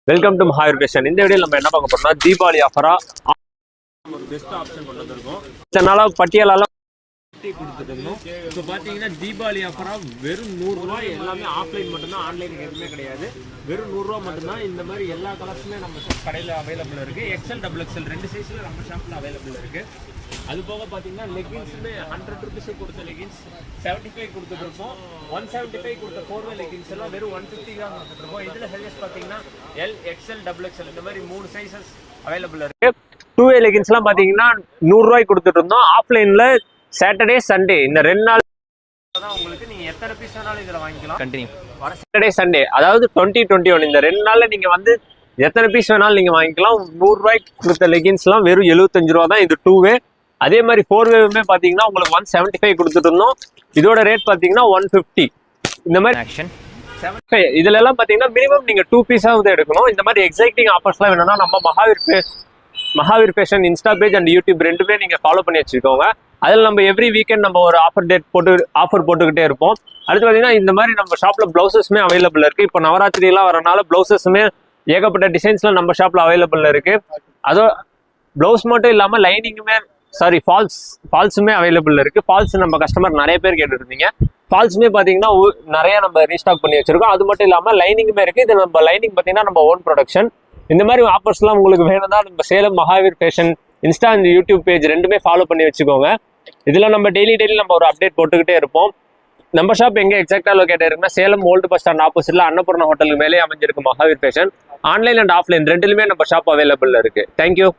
Welcome to Mahavir fashion. இந்த வீடியோவில் நம்ம என்ன பார்க்க போறோம்னா தீபாவளி ஆஃபரா ஒரு பெஸ்ட் ஆப்ஷன் கொண்டு வந்திருக்கோம். இதனால பட்டியலால கொடுத்துட்டு இருந்தோம். இப்போ பார்த்தீங்கன்னா தீபாவளி ஆஃபரா வெறும் 100 ரூபாய். எல்லாமே ஆஃப்லைன் மட்டும்தான், ஆன்லைனுக்கு எதுவுமே கிடையாது. வெறும் 100 ரூபா மட்டும்தான். இந்த மாதிரி எல்லா கலர்ஸுமே நம்ம கடையில் அவைலபிள் இருக்கு. எக்ஸ்எல் டபுள் எக்ஸ்எல் 2 சைஸ்ல நம்ம ஷாப்பில் அவைலபிள் இருக்கு. அது போக பார்த்தீங்கன்னா லெகின்ஸுமே 100 ருபீஸ் கொடுத்த லெகின்ஸ் 75 கொடுத்துருப்போம். 175 கொடுத்த 4வே லெகின்ஸ் எல்லாம் வெறும் 150 தான் கொடுத்துருப்போம். இதில் சைஸஸ் பார்த்தீங்கன்னா எல், எக்ஸ்எல், டபுள் எக்ஸ்எல் இந்த மாதிரி 3 சைஸஸ் அவைலபிள் இருக்கு. 2வே லெகின்ஸ்லாம் பார்த்தீங்கன்னா 100 ரூபாய்க்கு கொடுத்துட்டு இருந்தோம். ஆஃப்லைனில் சாட்டர்டே சண்டே இந்த 2 நாள் தான் உங்களுக்கு. நீங்க எத்தனை பீஸ் வேணாலும் இதில் வாங்கிக்கலாம். கண்டினியூ வர சாட்டர்டே சண்டே, அதாவது 2021 இந்த 2 நாளில் நீங்கள் வந்து எத்தனை பீஸ் வேணாலும் நீங்கள் வாங்கிக்கலாம். 100 ரூபாய்க்கு கொடுத்த லெகின்ஸ்லாம் வெறும் 75 ரூபா தான். இது 2வே. அதே மாதிரி 4வேவுமே பார்த்தீங்கன்னா உங்களுக்கு 175 கொடுத்துட்டு இருந்தோம். இதோட ரேட் பார்த்தீங்கன்னா 150. இந்த மாதிரி 75 இதுல எல்லாம் பார்த்தீங்கன்னா மினிமம் நீங்கள் 2 பீஸாவது எடுக்கணும். இந்த மாதிரி எக்ஸைட்டிங் ஆஃபர்ஸ்லாம் வேணும்னா நம்ம Mahavir fashion Insta page and YouTube ரெண்டுமே நீங்கள் ஃபாலோ பண்ணி வச்சுக்கோங்க. அதில் நம்ம எவ்ரி வீக்கெண்ட் நம்ம ஒரு ஆஃபர் போட்டுக்கிட்டே இருப்போம். அடுத்து பார்த்தீங்கன்னா இந்த மாதிரி நம்ம ஷாப்பில் ப்ளவுசஸ்மே அவைலபிள் இருக்குது. இப்போ நவராத்திரிலாம் வரனால ப்ளவுசஸுமே ஏகப்பட்ட டிசைன்ஸில் நம்ம ஷாப்பில் அவைலபிள் இருக்குது. அதோ ப்ளவுஸ் மட்டும் இல்லாமல் லைனிங்குமே ஃபால்ஸுமே அவைலபிள் இருக்குது. ஃபால்ஸ் நம்ம கஸ்டமர் நிறைய பேர் கேட்டுருந்தீங்க. ஃபால்ஸுமே பார்த்தீங்கன்னா நிறைய நம்ம ரீஸ்டாக் பண்ணி வச்சிருக்கோம். அது மட்டும் இல்லாமல் லைனிங்குமே இருக்குது. இது நம்ம லைனிங் பார்த்தீங்கன்னா நம்ம ஓன் ப்ரொடக்ஷன். இந்த மாதிரி ஆஃபர்ஸ்லாம் உங்களுக்கு வேணும்னா நம்ம Salem Mahavir fashion Insta and YouTube page ரெண்டுமே ஃபாலோ பண்ணி வச்சுக்கோங்க. இதில் நம்ம டெய்லி நம்ம ஒரு அப்டேட் போட்டுக்கிட்டே இருப்போம். நம்ம ஷாப் எங்கே எக்ஸாக்டாக லொக்கேட் இருக்குன்னா சேலம் ஓல்டு பஸ் ஸ்டாண்ட் ஆப்போசிட்ல அன்னபூர்ணா ஹோட்டலுக்கு மேலே அமைஞ்சிருக்கு Mahavir fashion. Online and offline ரெண்டுலுமே நம்ம ஷாப் அவைலபிள் இருக்கு. தேங்க்யூ.